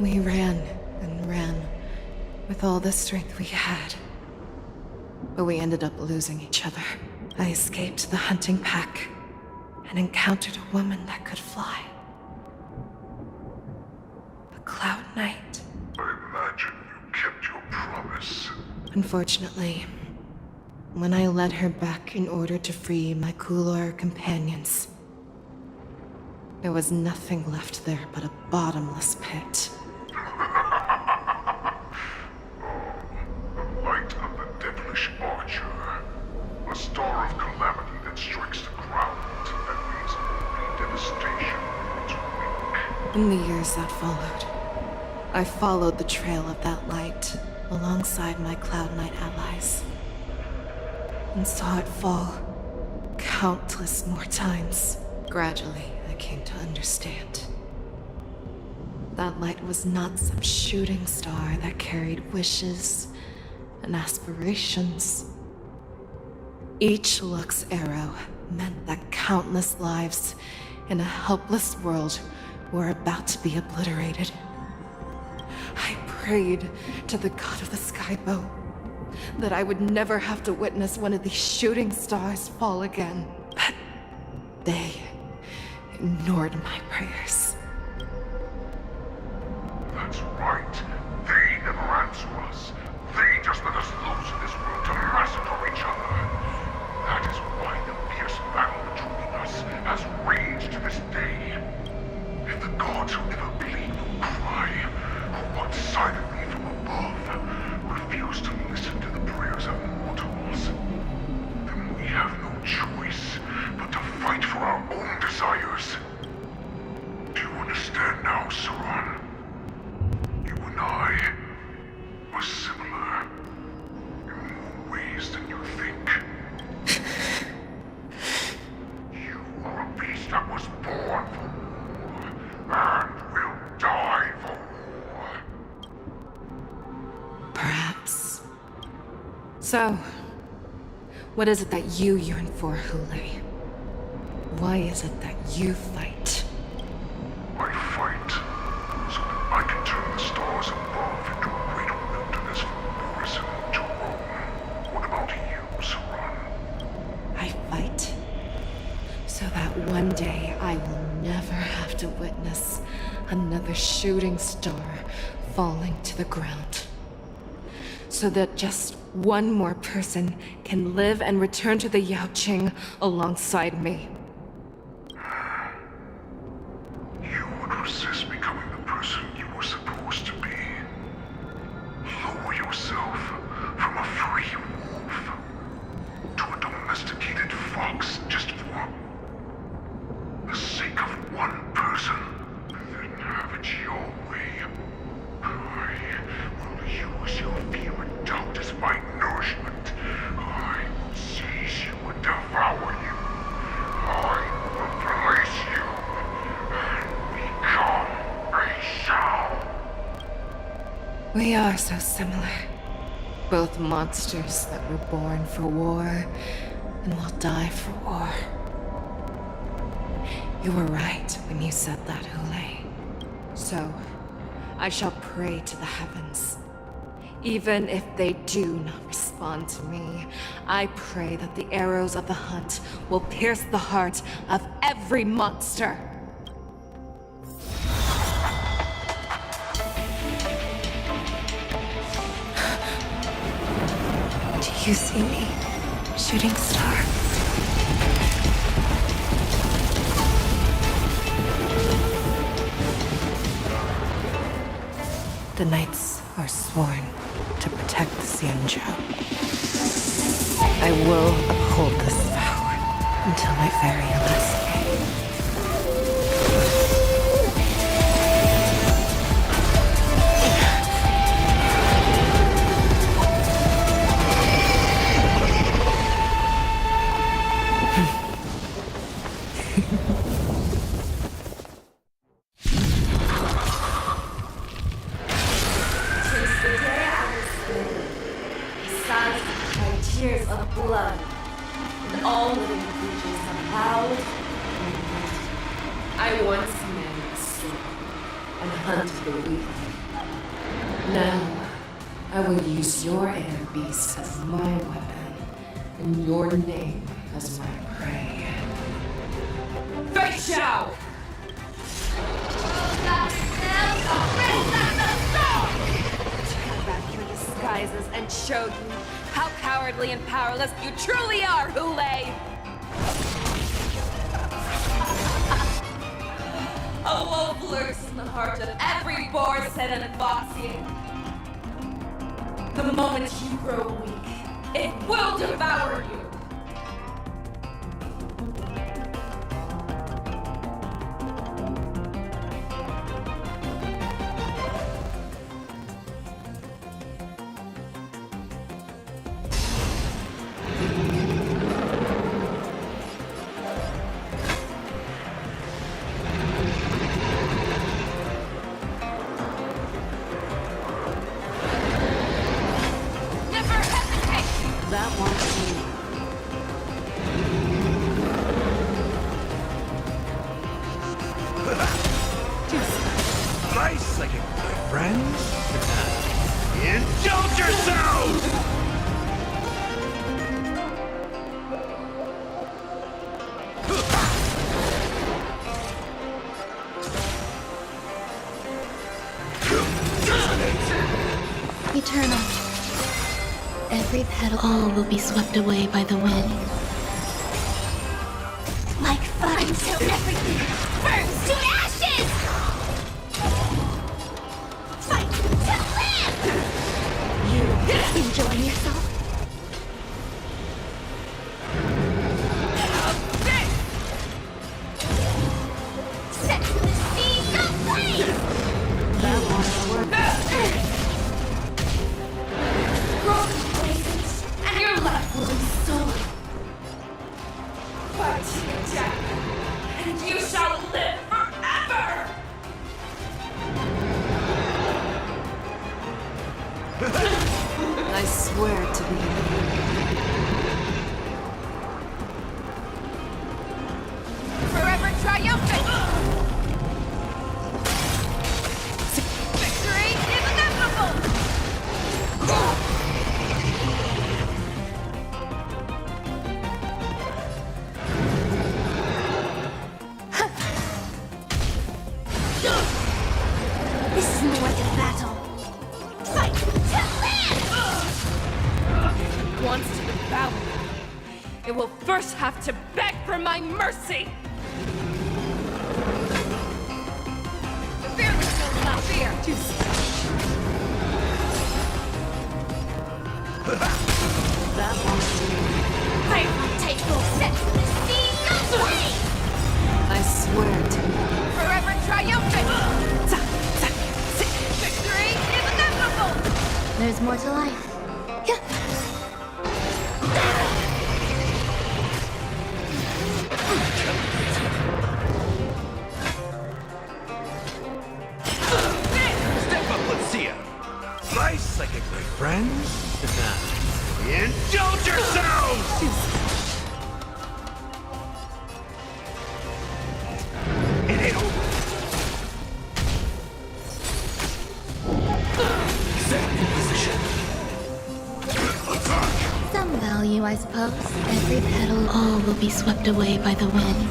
We ran and ran with all the strength we had. But we ended up losing each other. I escaped the hunting pack and encountered a woman that could fly. A Cloud Knight. I imagine you kept your promise. Unfortunately, when I led her back in order to free my Kulor companions, there was nothing left there but a bottomless pit. The light of the devilish archer. A star of calamity that strikes the ground and leaves only devastation in its wake. In the years that followed, I followed the trail of that light alongside my Cloud Knight allies, and saw it fall countless more times. Gradually, I came to understand. That light was not some shooting star that carried wishes and aspirations. Each Lux arrow meant that countless lives in a helpless world were about to be obliterated. I prayed to the god of the skybow that I would never have to witness one of these shooting stars fall again. But they ignored my prayers. That's right. They never answer us. They just let us loose in this world to massacre each other. That is why the fierce battle between us has raged to this day. If the gods who never believe will cry, who watch silently from above, refuse to listen to the prayers of mortals, then we have no choice but to fight for our own desires. Do you understand now, Saran? You and I are similar in more ways than you think. You are a beast that was born for war and will die for war. Perhaps. So, what is it that you yearn for, Hule? Why is it that you fight? I fight so that I can turn the stars above into a great wilderness from Morrison to Rome. What about you, Saran? I fight so that one day I will never have to witness another shooting star falling to the ground. So that just one more person can live and return to the Yaoqing alongside me. You would resist becoming the person you were supposed to be. Lower yourself from a free wolf to a domesticated fox just for the sake of one person. Then have it your way. I will use your fear and doubt as my nourishment. I will seize you and devour you. I will replace you and become a shell. We are so similar. Both monsters that were born for war and will die for war. You were right when you said that, Hule. So, I shall pray to the heavens. Even if they do not respond to me, I pray that the arrows of the hunt will pierce the heart of every monster. Do you see me, shooting star? The knights are sworn to protect the Xianzhou. I will uphold this vow until my very last day. Tears of blood, and all living creatures have bowed and wept. I once knew a soul, and hunt the weak. Now, I will use your air beast as my weapon, and your name as my prey. Fei Xiao! Turn back your disguises and show you how cowardly and powerless you truly are, Hule! A wolf lurks in the heart of every boar set and foxy. The moment you grow weak, it will devour you. That won't Nice second, my friends. Indulge yourselves! Eternal. Every petal, all will be swept away by the wind. Like fire until everything burns to ashes! Fight to live! You enjoying yourself? Set the seas aflame! That won't work. And your life will be stolen. Fight to your death, and you shall live forever! I swear to be. Forever triumphant! Victory is inevitable! This is more than battle. Fight to live! If it wants to devour me, it will first have to beg for my mercy! The fearless will not fear! That won't I will take full set the seas aflame! I swear to be. Forever triumphant! Victory is inevitable! There's more to life. Step up, let's see ya. Nice second, my friends. Indulge yourselves! It ain't over. Set in position. Attack! Some value, I suppose. Every petal, all will be swept away by the wind.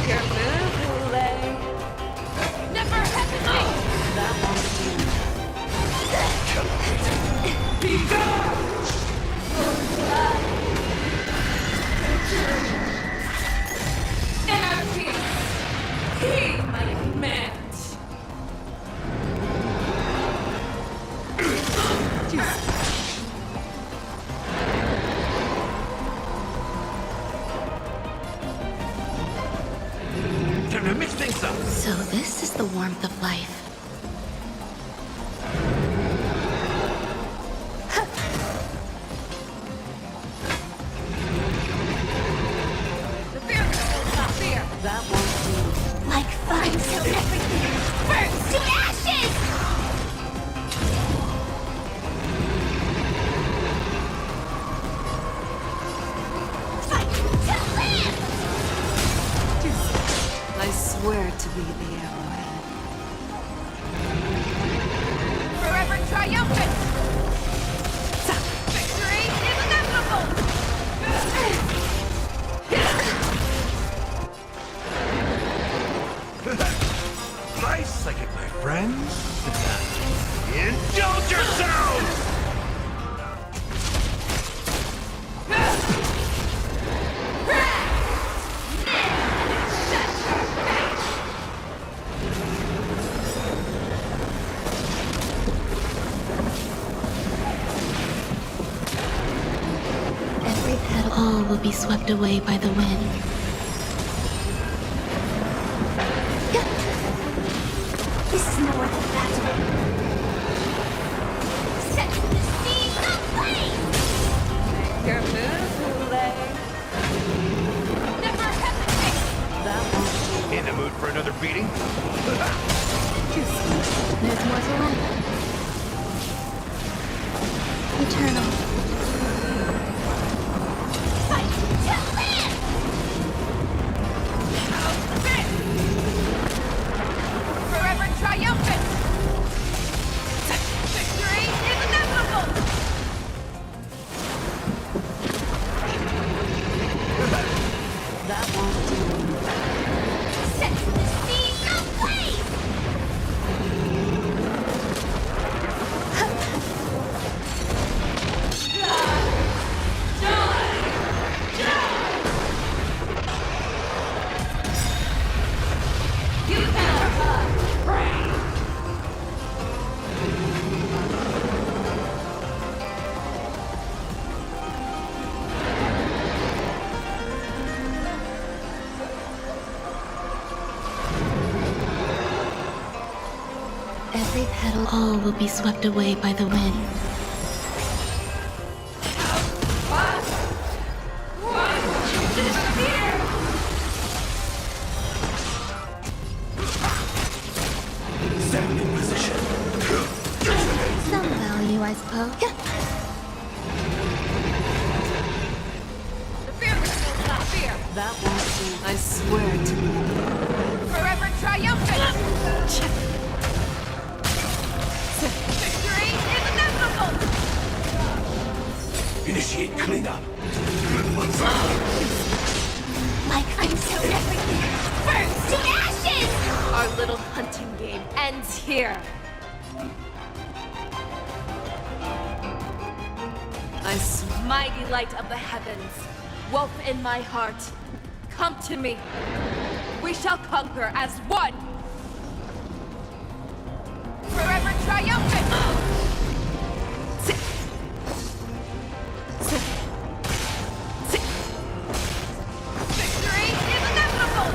Your move, Hule. Never hesitate! That won't Be gone! Inner peace! Heed my command! friends? Indulge yourselves! Every petal, all will be swept away by the wind. This is no worth of battle. Set the seas ablaze! Make your move, Hule. Never hesitate! In the mood for another beating? There's more to life. Eternal. Fight to live! Forever triumphant! Victory is inevitable! That won't do. Set the seas ablaze! You cannot pray. Every petal, all will be swept away by the wind. Stand in position. Some value, I suppose. The fear is not fear! That won't do. I swear to you. Forever triumphant! Victory is inevitable! Initiate cleanup. Like until everything burns to ashes! Our little hunting game ends here. Mighty light of the heavens, wolf in my heart, come to me. We shall conquer as one. Forever triumphant! Victory is inevitable!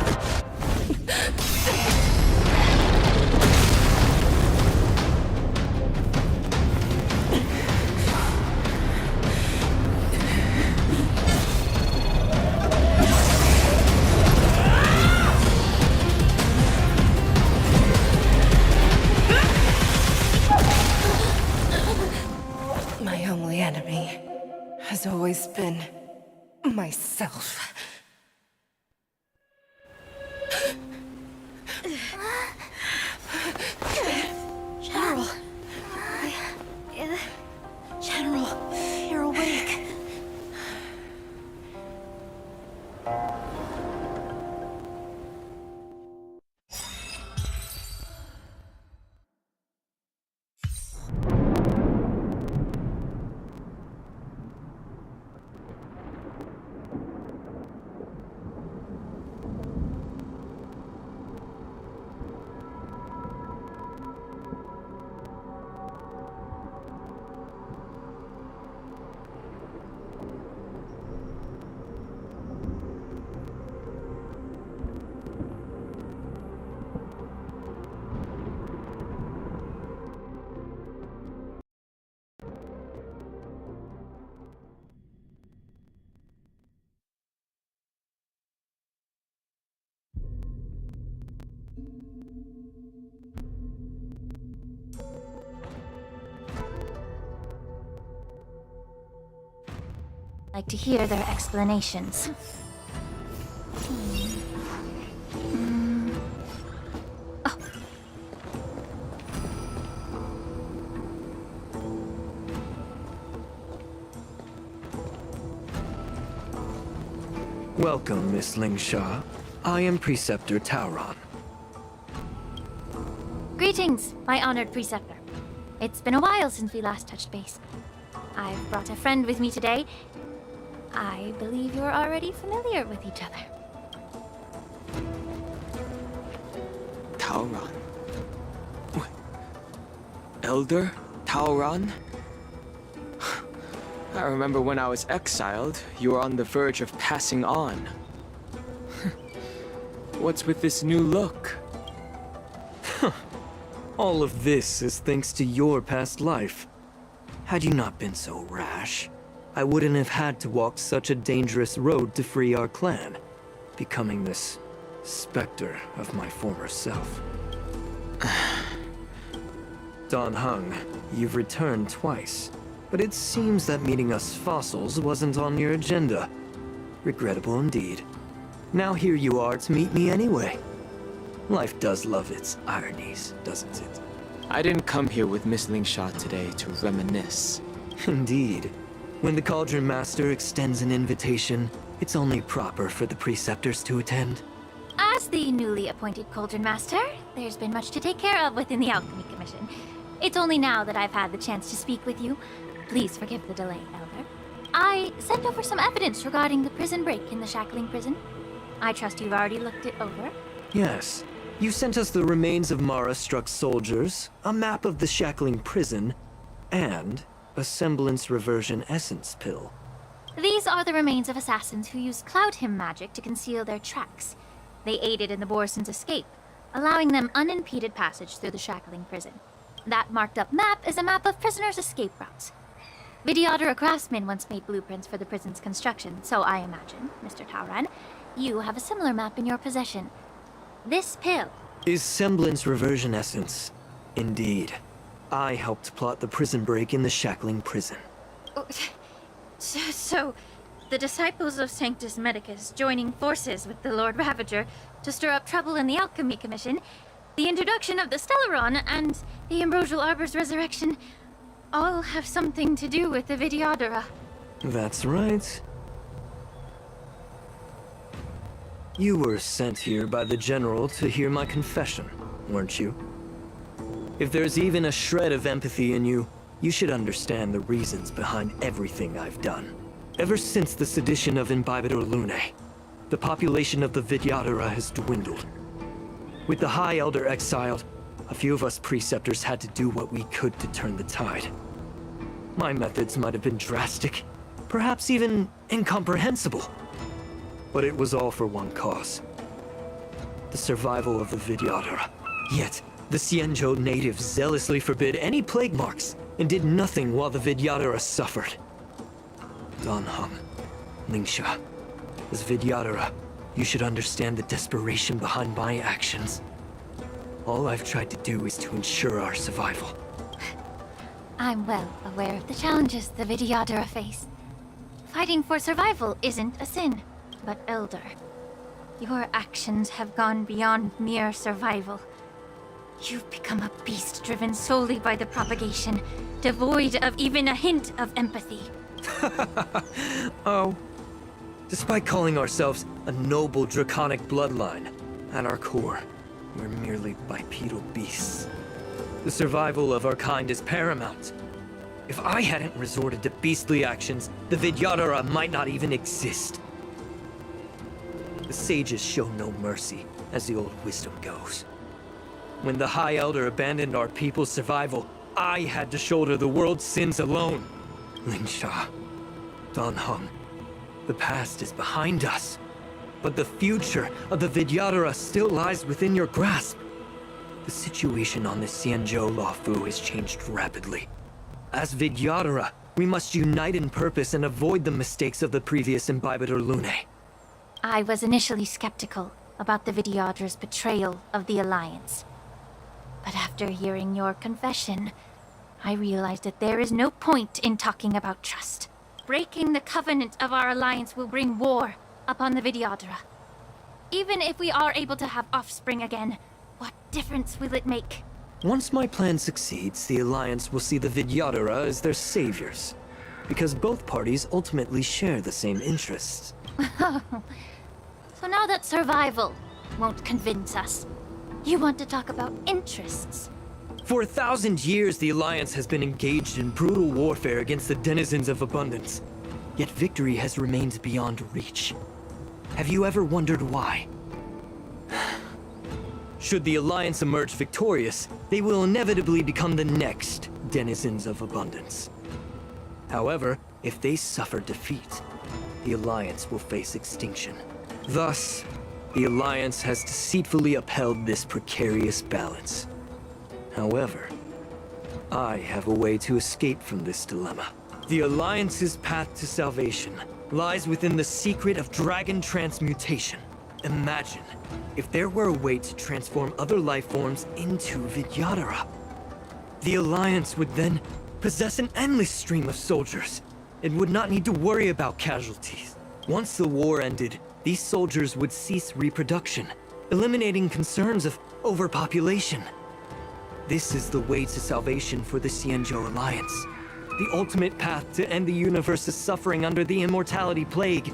My only enemy has always been myself. General. General, you're awake. Like to hear their explanations. Welcome, Miss Lingshaw. I am Preceptor Tauron. Greetings. Greetings, my honored preceptor. It's been a while since we last touched base. I've brought a friend with me today. I believe you're already familiar with each other. Tauron. Elder Tauron? I remember when I was exiled, you were on the verge of passing on. What's with this new look? All of this is thanks to your past life. Had you not been so rash, I wouldn't have had to walk such a dangerous road to free our clan, becoming this specter of my former self. Dan Heng, you've returned twice, but it seems that meeting us fossils wasn't on your agenda. Regrettable indeed. Now here you are to meet me anyway. Life does love its ironies, doesn't it? I didn't come here with Miss Lingsha today to reminisce. Indeed. When the Cauldron Master extends an invitation, it's only proper for the preceptors to attend. As the newly appointed Cauldron Master, there's been much to take care of within the Alchemy Commission. It's only now that I've had the chance to speak with you. Please forgive the delay, Elder. I sent over some evidence regarding the prison break in the Shackling prison. I trust you've already looked it over. Yes. You sent us the remains of Mara-struck soldiers, a map of the Shackling prison, and a semblance reversion essence pill. These are the remains of assassins who used Cloud Hymn magic to conceal their tracks. They aided in the Borison's escape, allowing them unimpeded passage through the Shackling prison. That marked-up map is a map of prisoners' escape routes. Vidyadhara craftsmen once made blueprints for the prison's construction, so I imagine, Mr. Tauron, you have a similar map in your possession. This pill is semblance reversion essence. Indeed. I helped plot the prison break in the Shackling prison. So, the disciples of Sanctus Medicus joining forces with the Lord Ravager to stir up trouble in the Alchemy Commission, the introduction of the Stellaron, and the Ambrosial Arbor's resurrection all have something to do with the Vidyadhara. That's right. You were sent here by the General to hear my confession, weren't you? If there's even a shred of empathy in you, you should understand the reasons behind everything I've done. Ever since the sedition of Imbibitor Lunae, the population of the Vidyadhara has dwindled. With the High Elder exiled, a few of us preceptors had to do what we could to turn the tide. My methods might have been drastic, perhaps even incomprehensible. But it was all for one cause. The survival of the Vidyadhara. Yet, the Xianzhou natives zealously forbid any plague marks, and did nothing while the Vidyadhara suffered. Dan Heng, Lingsha, as Vidyadhara, you should understand the desperation behind my actions. All I've tried to do is to ensure our survival. I'm well aware of the challenges the Vidyadhara face. Fighting for survival isn't a sin. But Elder, your actions have gone beyond mere survival. You've become a beast driven solely by the propagation, devoid of even a hint of empathy. Oh. Despite calling ourselves a noble draconic bloodline, at our core, we're merely bipedal beasts. The survival of our kind is paramount. If I hadn't resorted to beastly actions, the Vidyadhara might not even exist. The sages show no mercy, as the old wisdom goes. When the High Elder abandoned our people's survival, I had to shoulder the world's sins alone. Lingsha, Dan Heng, the past is behind us, but the future of the Vidyadhara still lies within your grasp. The situation on the Xianzhou Luofu has changed rapidly. As Vidyadhara, we must unite in purpose and avoid the mistakes of the previous Imbibitor Lunae. I was initially skeptical about the Vidyadhara's betrayal of the Alliance. But after hearing your confession, I realized that there is no point in talking about trust. Breaking the covenant of our alliance will bring war upon the Vidyadhara. Even if we are able to have offspring again, what difference will it make? Once my plan succeeds, the Alliance will see the Vidyadhara as their saviors, because both parties ultimately share the same interests. So now that survival won't convince us, you want to talk about interests. For 1,000 years, the Alliance has been engaged in brutal warfare against the denizens of abundance. Yet victory has remained beyond reach. Have you ever wondered why? Should the Alliance emerge victorious, they will inevitably become the next denizens of abundance. However, if they suffer defeat, the Alliance will face extinction. Thus, the Alliance has deceitfully upheld this precarious balance. However, I have a way to escape from this dilemma. The Alliance's path to salvation lies within the secret of dragon transmutation. Imagine if there were a way to transform other life forms into Vidyadhara. The Alliance would then possess an endless stream of soldiers. It would not need to worry about casualties. Once the war ended, these soldiers would cease reproduction, eliminating concerns of overpopulation. This is the way to salvation for the Xianzhou Alliance. The ultimate path to end the universe's suffering under the immortality plague.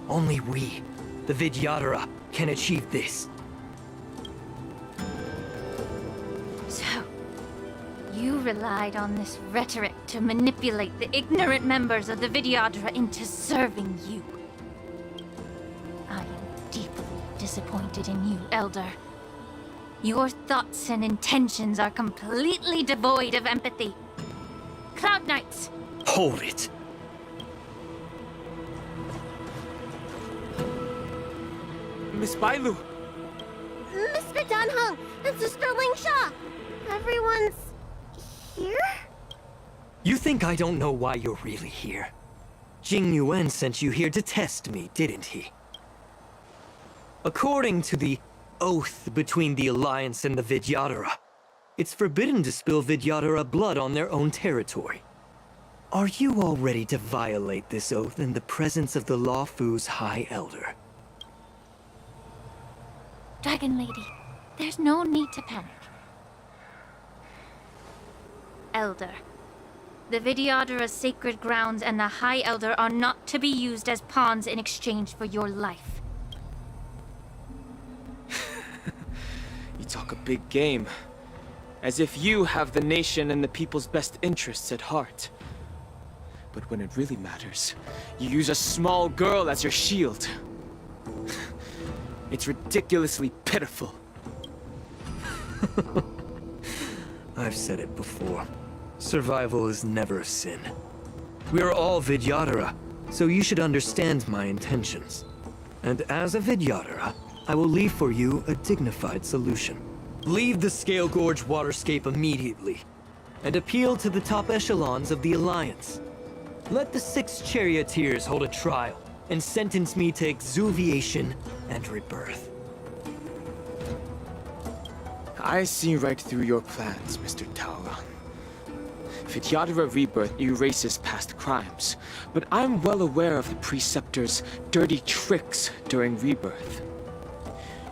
Only we, the Vidyadhara, can achieve this. So, you relied on this rhetoric to manipulate the ignorant members of the Vidyadhara into serving you. I am deeply disappointed in you, Elder. Your thoughts and intentions are completely devoid of empathy. Cloud Knights! Hold it! Miss Bailu! Mr. Dunhung and Sister Lingsha! Everyone's here? You think I don't know why you're really here? Jing Yuan sent you here to test me, didn't he? According to the oath between the Alliance and the Vidyadhara, it's forbidden to spill Vidyadhara blood on their own territory. Are you all ready to violate this oath in the presence of the Luofu's High Elder? Dragon Lady, there's no need to panic. Elder, the Vidyadhara's sacred grounds and the High Elder are not to be used as pawns in exchange for your life. You talk a big game. As if you have the nation and the people's best interests at heart. But when it really matters, you use a small girl as your shield. It's ridiculously pitiful. I've said it before. Survival is never a sin. We are all Vidyadhara, so you should understand my intentions. And as a Vidyadhara, I will leave for you a dignified solution. Leave the Scale Gorge waterscape immediately, and appeal to the top echelons of the Alliance. Let the 6 charioteers hold a trial, and sentence me to exuviation and rebirth. I see right through your plans, Mr. Taoran. Vidyadhara Rebirth erases past crimes, but I'm well aware of the Preceptor's dirty tricks during Rebirth.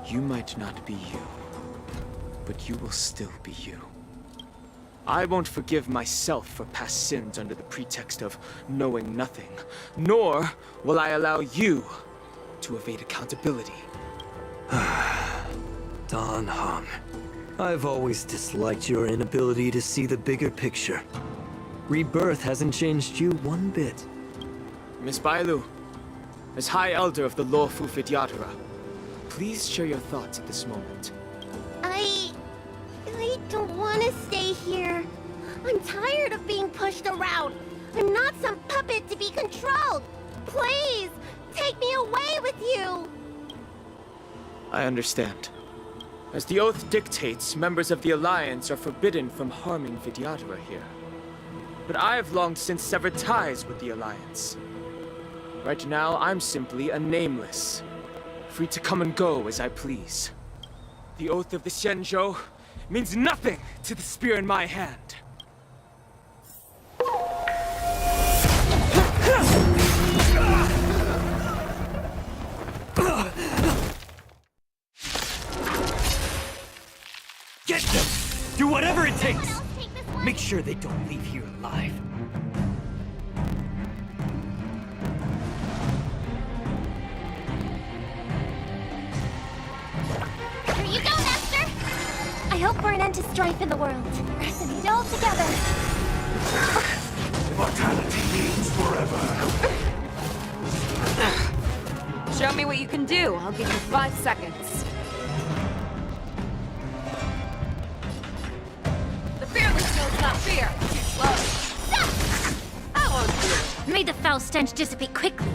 You might not be you, but you will still be you. I won't forgive myself for past sins under the pretext of knowing nothing, nor will I allow you to evade accountability. Dan Heng, I've always disliked your inability to see the bigger picture. Rebirth hasn't changed you one bit. Miss Bailu, as High Elder of the Luofu Vidyadhara, please share your thoughts at this moment. I don't want to stay here. I'm tired of being pushed around. I'm not some puppet to be controlled. Please, take me away with you. I understand. As the oath dictates, members of the Alliance are forbidden from harming Vidyadhara here. But I've long since severed ties with the Alliance. Right now, I'm simply a nameless, free to come and go as I please. The oath of the Xianzhou means nothing to the spear in my hand. Get them! Do whatever it takes! Make sure they don't leave here alive. Here you go, Master! I hope for an end to strife in the world. Resonate all together. Immortality means forever. Show me what you can do. I'll give you 5 seconds. The fearless knows not fear. Too slow. That won't do. May the foul stench dissipate quickly.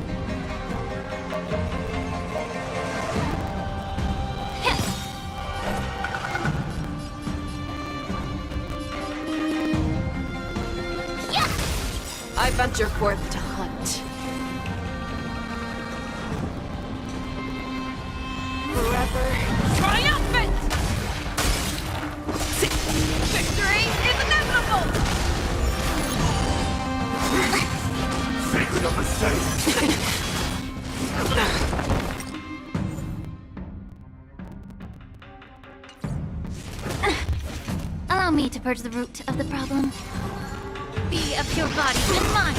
I venture forth to hunt. Forever triumphant! Victory is inevitable! Sacred of the saints. Allow me to purge the root of the problem. Be of your body and mind.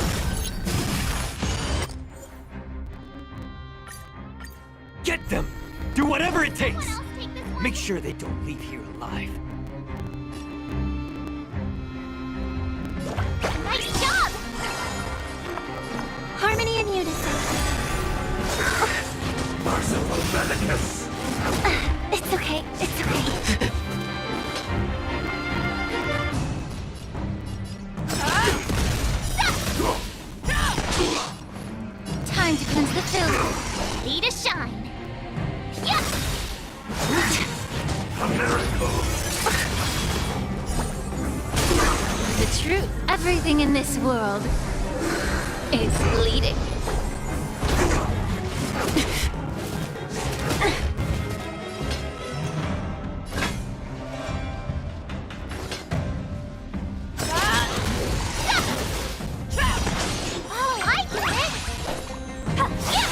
Get them! Do whatever it takes! Make sure they don't leave here alive. Nice job! Harmony and unison. Merciful Bellicus. It's okay, it's okay. Time to cleanse the filth. Ready to shine. Yeah! A miracle. The truth. Everything in this world is bleeding. Oh, I get it! Yeah!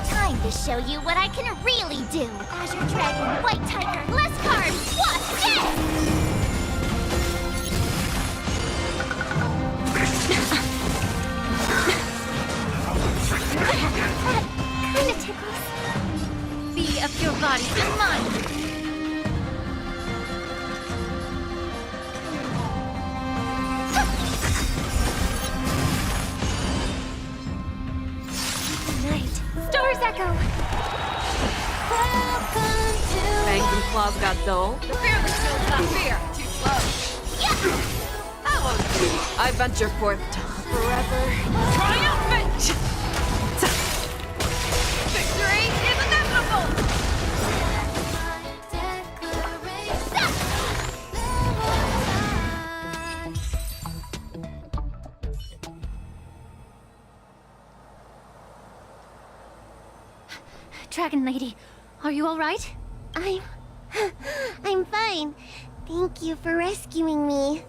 Time to show you what I can really do. Azure Dragon, White Tiger, less cards, what's this? That kinda tickles. Be of your body and mind. Night. Stars echo. Welcome to Fangs and claws got dull. The fearless knows not fear. Too slow. That won't do. I venture forth to forever triumphant! Victory is inevitable! Dragon Lady, are you all right? I'm fine. Thank you for rescuing me.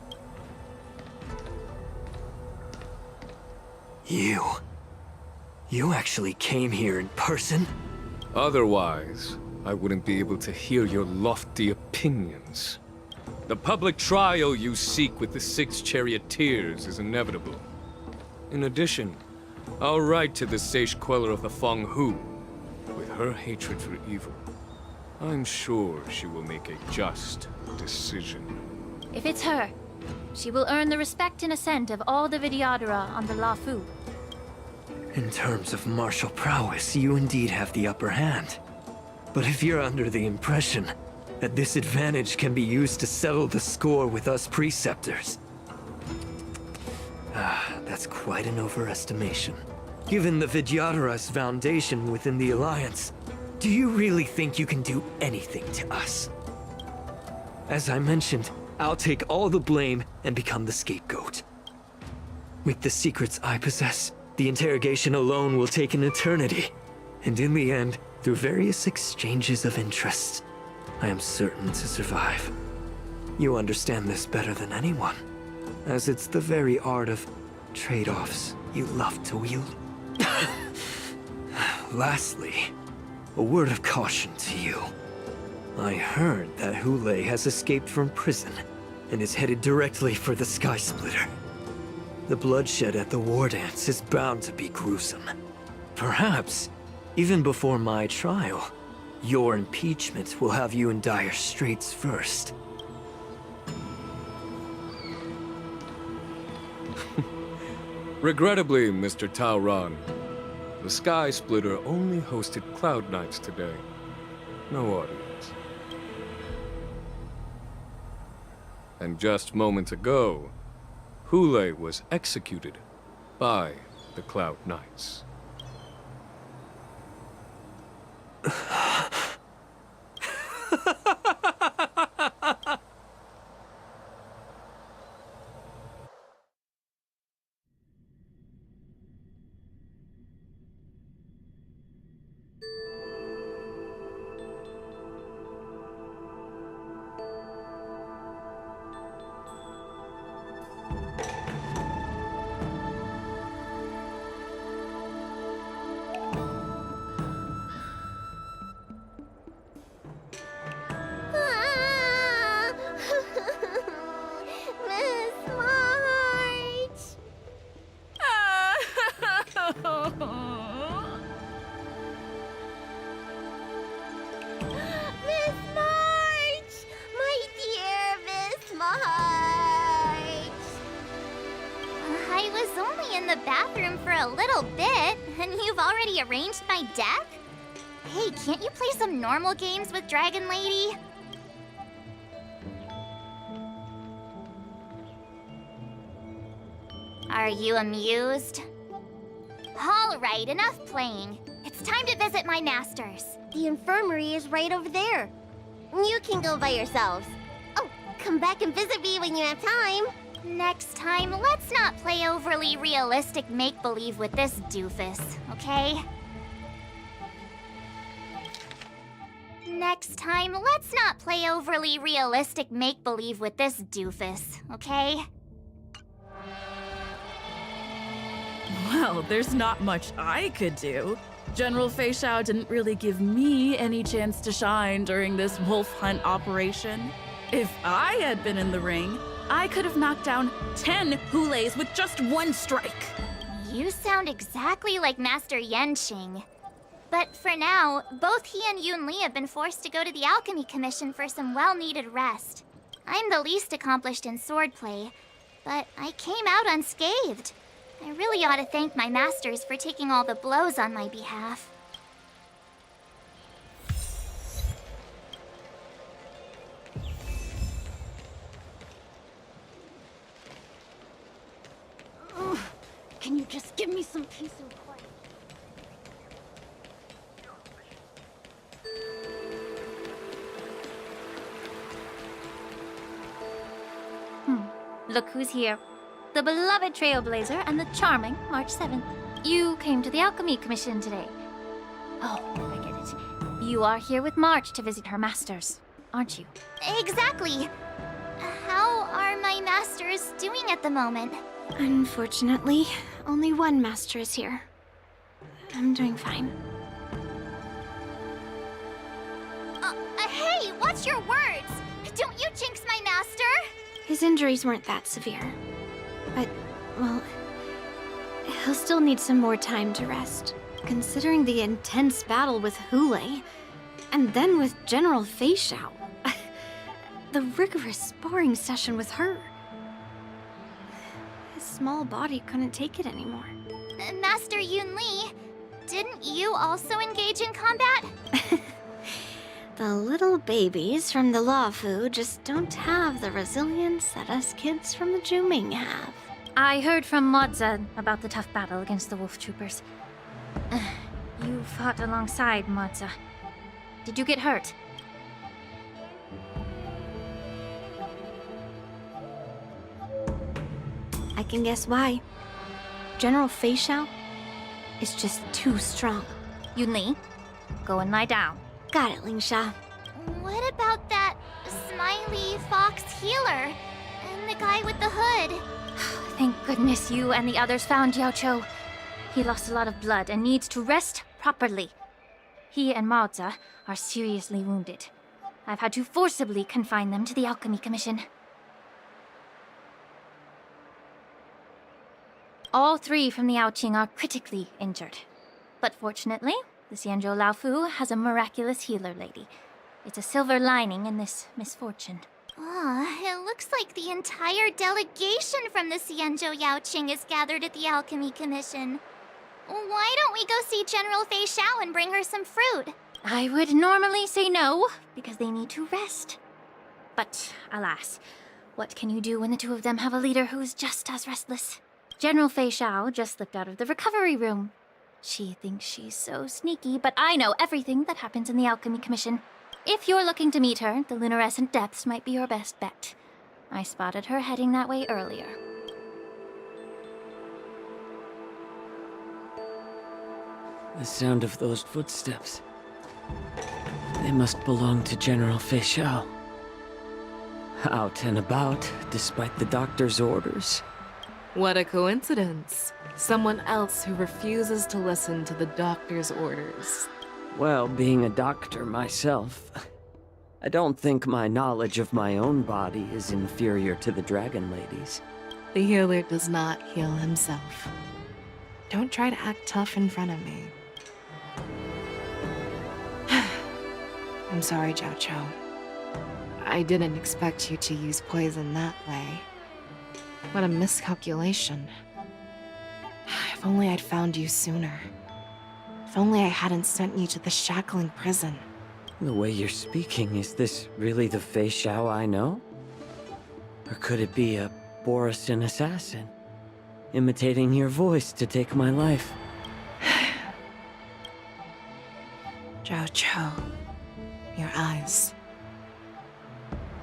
You actually came here in person? Otherwise, I wouldn't be able to hear your lofty opinions. The public trial you seek with the 6 charioteers is inevitable. In addition, I'll write to the sage queller of the Feng Hu. With her hatred for evil, I'm sure she will make a just decision. If it's her, she will earn the respect and assent of all the Vidyadhara on the Lafu. In terms of martial prowess, you indeed have the upper hand. But if you're under the impression that this advantage can be used to settle the score with us preceptors, that's quite an overestimation. Given the Vidyadhara's foundation within the Alliance, do you really think you can do anything to us? As I mentioned, I'll take all the blame and become the scapegoat. With the secrets I possess, the interrogation alone will take an eternity. And in the end, through various exchanges of interest, I am certain to survive. You understand this better than anyone, as it's the very art of trade-offs you love to wield. Lastly, a word of caution to you. I heard that Hule has escaped from prison and is headed directly for the Sky Splitter. The bloodshed at the war dance is bound to be gruesome. Perhaps, even before my trial, Your impeachment will have you in dire straits first. Regrettably, Mr. Tauron, the Sky Splitter only hosted Cloud Knights today. No audience. And just moments ago, Hule was executed by the Cloud Knights. Ah! Miss March! Miss March! My dear Miss March! I was only in the bathroom for a little bit, and you've already arranged my deck? Hey, can't you play some normal games with Dragon Lady? Are you amused? All right, enough playing. It's time to visit my masters. The infirmary is right over there. You can go by yourselves. Oh, come back and visit me when you have time. Next time, let's not play overly realistic make-believe with this doofus, okay? Next time, let's not play overly realistic make-believe with this doofus, okay? Well, there's not much I could do. General Fei Xiao didn't really give me any chance to shine during this wolf hunt operation. If I had been in the ring, I could have knocked down 10 Huleis with just one strike. You sound exactly like Master Yenqing. But for now, both he and Yun Li have been forced to go to the Alchemy Commission for some well-needed rest. I'm the least accomplished in swordplay, but I came out unscathed. I really ought to thank my masters for taking all the blows on my behalf. Ugh, can you just give me some peace and quiet? Look who's here. The beloved Trailblazer and the charming March 7th. You came to the Alchemy Commission today. Oh, I get it. You are here with March to visit her masters, aren't you? Exactly. How are my masters doing at the moment? Unfortunately, only one master is here. I'm doing fine. Hey, watch your words! Don't you jinx my master! His injuries weren't that severe. But, well, he'll still need some more time to rest. Considering the intense battle with Hule, and then with General Fei Xiao. The rigorous sparring session with her. His small body couldn't take it anymore. Master Yun Li, didn't you also engage in combat? The little babies from the Luofu just don't have the resilience that us kids from the Zhuming have. I heard from Modza about the tough battle against the wolf troopers. You fought alongside Modza. Did you get hurt? I can guess why. General Fei Xiao is just too strong. Yun Li, go and lie down. Got it, Lingsha. What about that smiley fox healer? And the guy with the hood? Thank goodness you and the others found Yao Cho. He lost a lot of blood and needs to rest properly. He and Maoza are seriously wounded. I've had to forcibly confine them to the Alchemy Commission. All three from the Yaoqing are critically injured. But fortunately, The Xianzhou Laofu has a miraculous healer lady. It's a silver lining in this misfortune. It looks like the entire delegation from the Xianzhou Yaoqing is gathered at the Alchemy Commission. Why don't we go see General Fei Xiao and bring her some fruit? I would normally say no, because they need to rest. But, alas, what can you do when the two of them have a leader who's just as restless? General Fei Xiao just slipped out of the recovery room. She thinks she's so sneaky, but I know everything that happens in the Alchemy Commission. If you're looking to meet her, the luminescent depths might be your best bet. I spotted her heading that way earlier. The sound of those footsteps. They must belong to General Fei Xiao. Out and about, despite the doctor's orders. What a coincidence. Someone else who refuses to listen to the doctor's orders. Well, being a doctor myself, I don't think my knowledge of my own body is inferior to the Dragon Lady's. The healer does not heal himself. Don't try to act tough in front of me. I'm sorry, Zhao Chou. I didn't expect you to use poison that way. What a miscalculation. If only I'd found you sooner. If only I hadn't sent you to the shackling prison. The way you're speaking, is this really the Fei Xiao I know? Or could it be a Boristan assassin, imitating your voice to take my life? Zhao Chou, your eyes.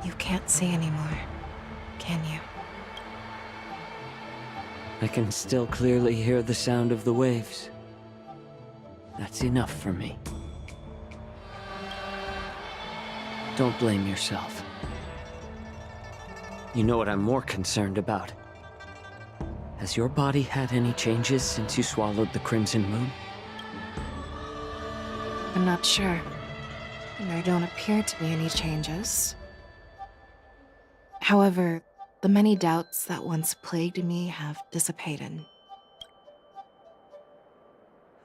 You can't see anymore, can you? I can still clearly hear the sound of the waves. That's enough for me. Don't blame yourself. You know what I'm more concerned about? Has your body had any changes since you swallowed the Crimson Moon? I'm not sure. There don't appear to be any changes. However, the many doubts that once plagued me have dissipated.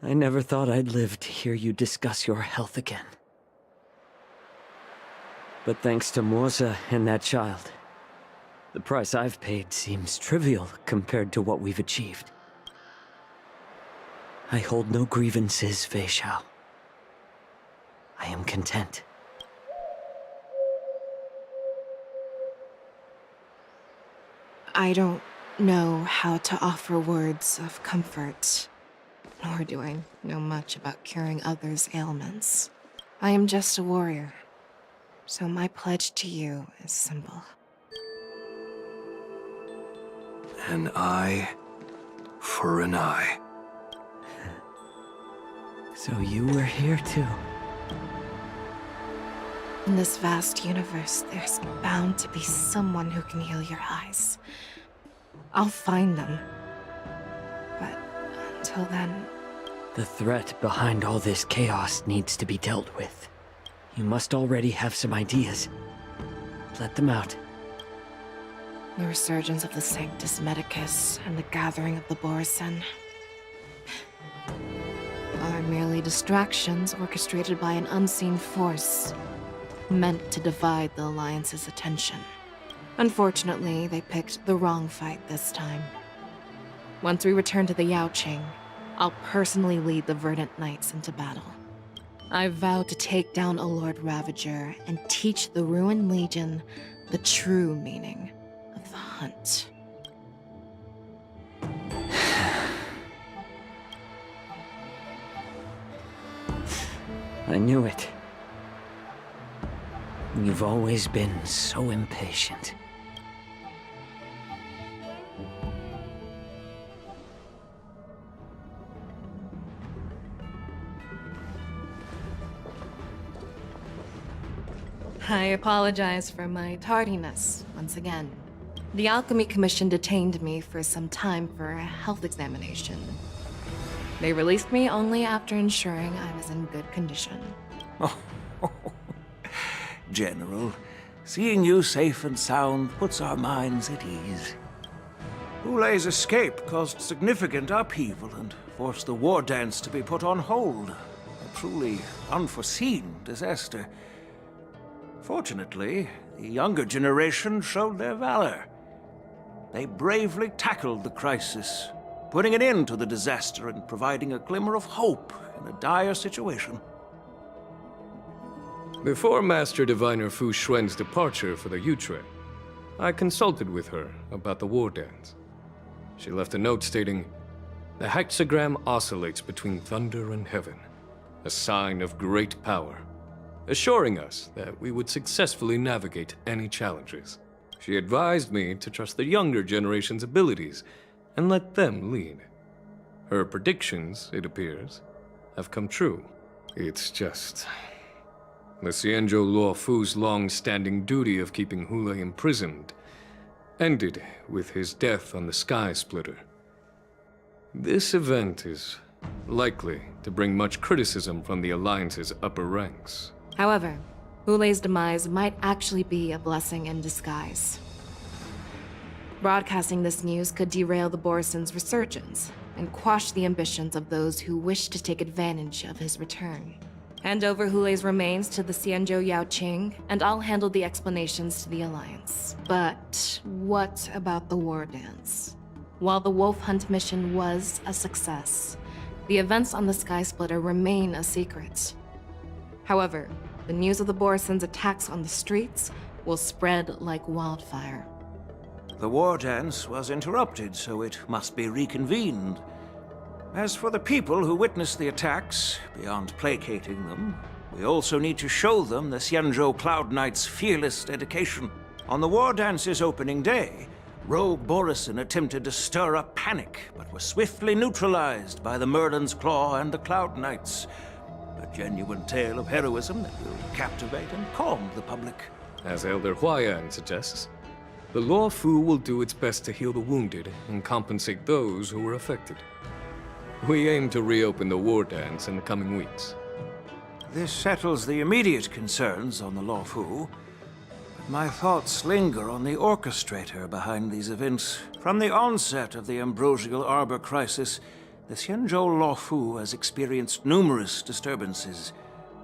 I never thought I'd live to hear you discuss your health again. But thanks to Morza and that child, the price I've paid seems trivial compared to what we've achieved. I hold no grievances, Fei Xiao. I am content. I don't know how to offer words of comfort, nor do I know much about curing others' ailments. I am just a warrior, so my pledge to you is simple. An eye for an eye. So you were here too. In this vast universe, there's bound to be someone who can heal your eyes. I'll find them. But until then... The threat behind all this chaos needs to be dealt with. You must already have some ideas. Let them out. The resurgence of the Sanctus Medicus and the gathering of the Borisin are merely distractions orchestrated by an unseen force, meant to divide the Alliance's attention. Unfortunately, they picked the wrong fight this time. Once we return to the Yaoqing, I'll personally lead the Verdant Knights into battle. I vow to take down a Lord Ravager and teach the Ruined Legion the true meaning of the hunt. I knew it. You've always been so impatient. I apologize for my tardiness once again. The Alchemy Commission detained me for some time for a health examination. They released me only after ensuring I was in good condition. General, seeing you safe and sound puts our minds at ease. Hulei's escape caused significant upheaval and forced the war dance to be put on hold. truly unforeseen disaster. Fortunately, the younger generation showed their valor. They bravely tackled the crisis, putting an end to the disaster and providing a glimmer of hope in a dire situation. Before Master Diviner Fu Xuan's departure for the Yutre, I consulted with her about the war dance. She left a note stating, "The hexagram oscillates between thunder and heaven, a sign of great power," assuring us that we would successfully navigate any challenges. She advised me to trust the younger generation's abilities and let them lead. Her predictions, it appears, have come true. It's just... the Xianzhou Luofu's long-standing duty of keeping Hule imprisoned ended with his death on the Sky Splitter. This event is likely to bring much criticism from the Alliance's upper ranks. However, Hule's demise might actually be a blessing in disguise. Broadcasting this news could derail the Borison's resurgence and quash the ambitions of those who wish to take advantage of his return. Hand over Hule's remains to the Xianzhou Yaoqing, and I'll handle the explanations to the Alliance. But what about the war dance? While the Wolf Hunt mission was a success, the events on the Sky Splitter remain a secret. However, the news of the Borison's attacks on the streets will spread like wildfire. The war dance was interrupted, so it must be reconvened. As for the people who witnessed the attacks, beyond placating them, we also need to show them the Xianzhou Cloud Knight's fearless dedication. On the war dance's opening day, rogue Borison attempted to stir up panic, but was swiftly neutralized by the Merlin's Claw and the Cloud Knights. A genuine tale of heroism that will captivate and calm the public. As Elder Huayan suggests, the Luofu will do its best to heal the wounded and compensate those who were affected. We aim to reopen the war dance in the coming weeks. This settles the immediate concerns on the Luofu, but my thoughts linger on the orchestrator behind these events. From the onset of the Ambrosial Arbor crisis, the Xianzhou Luofu has experienced numerous disturbances,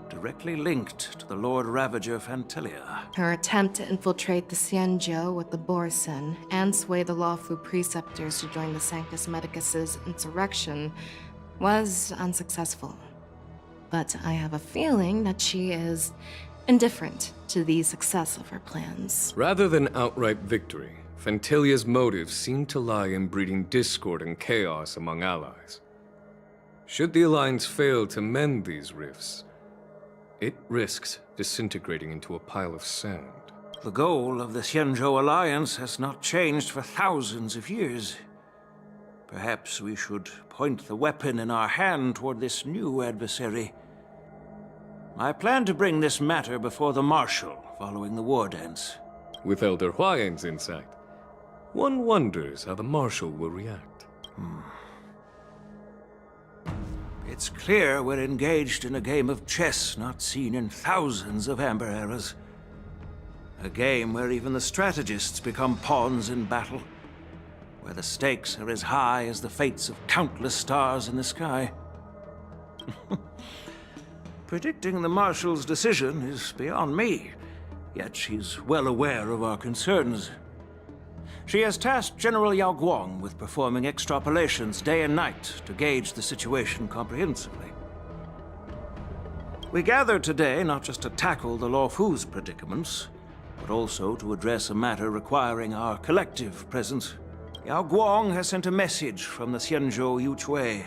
directly linked to the Lord Ravager Fantelia. Her attempt to infiltrate the Xianzhou with the Borison and sway the Luofu preceptors to join the Sanctus Medicus's insurrection was unsuccessful. But I have a feeling that she is indifferent to the success of her plans. Rather than outright victory, Fantelia's motives seem to lie in breeding discord and chaos among allies. Should the Alliance fail to mend these rifts, it risks disintegrating into a pile of sand. The goal of the Xianzhou Alliance has not changed for thousands of years. Perhaps we should point the weapon in our hand toward this new adversary. I plan to bring this matter before the Marshal following the war dance. With Elder Huayan's insight, one wonders how the Marshal will react. It's clear we're engaged in a game of chess not seen in thousands of Amber eras. A game where even the strategists become pawns in battle, where the stakes are as high as the fates of countless stars in the sky. Predicting the Marshal's decision is beyond me, yet she's well aware of our concerns. She has tasked General Yao Guang with performing extrapolations day and night to gauge the situation comprehensively. We gathered today not just to tackle the Luofu's predicaments, but also to address a matter requiring our collective presence. Yao Guang has sent a message from the Xianzhou Yuchui,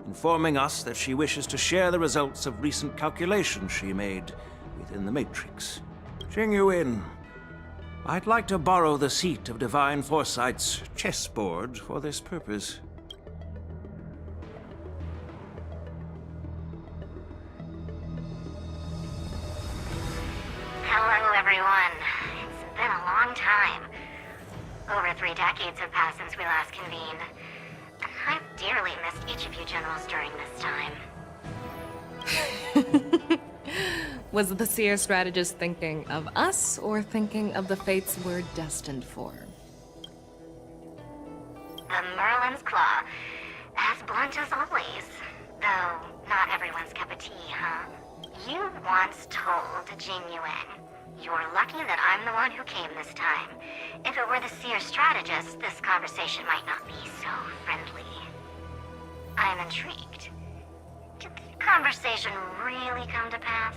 informing us that she wishes to share the results of recent calculations she made within the Matrix. Jing Yuin, I'd like to borrow the seat of Divine Foresight's chessboard for this purpose. Hello, everyone. It's been a long time. Over 3 decades have passed since we last convened. I've dearly missed each of you generals during this time. Was the Seer strategist thinking of us, or thinking of the fates we're destined for? The Merlin's Claw, as blunt as always, though Not everyone's cup of tea, huh? You once told Genuine, "You're lucky that I'm the one who came this time. If it were the seer strategist, this conversation might not be so friendly." I'm intrigued. Did the conversation really come to pass?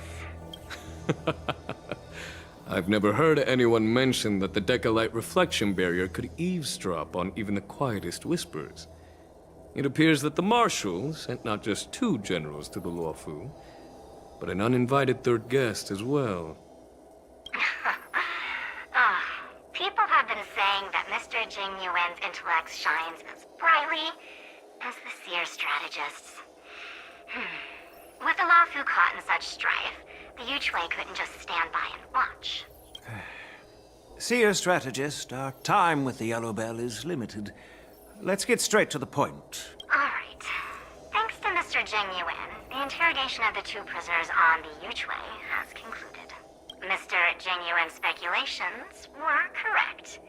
I've never heard anyone mention that the Decalite reflection barrier could eavesdrop on even the quietest whispers. It appears that the Marshal sent not just 2 generals to the Luofu, but an uninvited 3rd guest as well. People have been saying that Mr. Genuine's intellect shines as brightly as the seer strategist's. With the Luofu caught in such strife, the Yuchue couldn't just stand by and watch. Seer strategist, our time with the Yellow Bell is limited. Let's get straight to the point. Alright. Thanks to Mr. Genuine, the interrogation of the 2 prisoners on the Yuchue has concluded. Mr. Genuine's speculations were correct.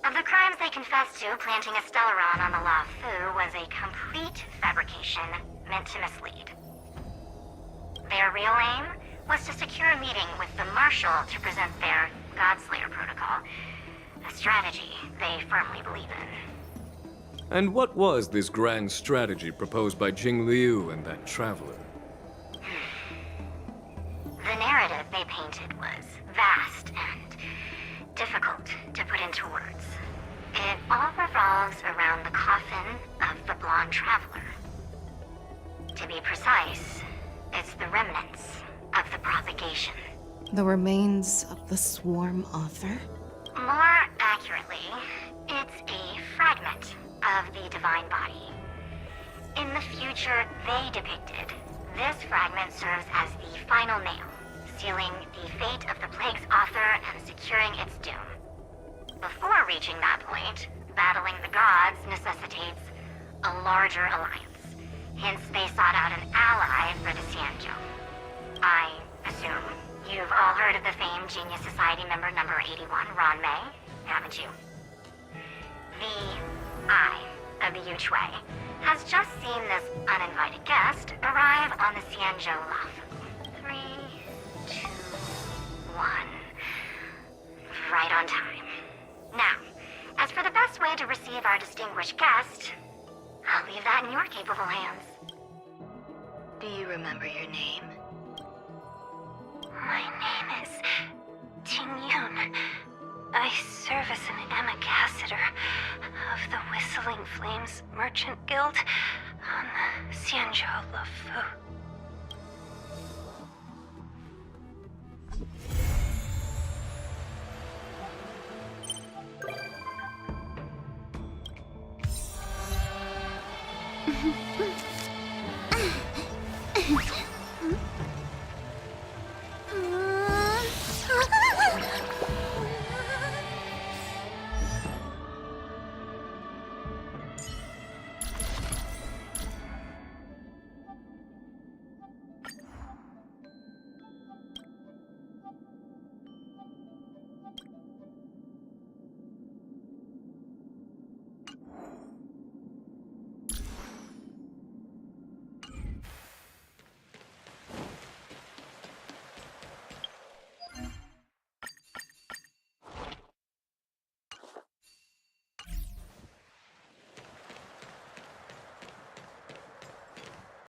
Of the crimes they confessed to, planting a Stellaron on the Luofu was a complete fabrication meant to mislead. Their real aim was to secure a meeting with the Marshal to present their Godslayer protocol, a strategy they firmly believe in. And what was this grand strategy proposed by Jing Liu and that traveler? The narrative they painted was vast and difficult to put into words. It all revolves around the coffin of the blonde traveler. To be precise, it's the remnants of the propagation. The remains of the swarm author? More accurately, it's a fragment of the divine body. In the future they depicted, this fragment serves as the final nail, sealing the fate of the plague's author and securing its doom. Before reaching that point, battling the gods necessitates a larger alliance. Hence, they sought out an ally for the Xianzhou. I assume you've all heard of the famed Genius Society member number 81, Ron May, haven't you? The Eye of the Yuchue has just seen this uninvited guest arrive on the Xianzhou Luofu. 3, 2, 1. Right on time. Now, as for the best way to receive our distinguished guest, I'll leave that in your capable hands. Do you remember your name? My name is Ting Yun. I serve as an ambassador of the Whistling Flames Merchant Guild on the Xianzhou Luofu.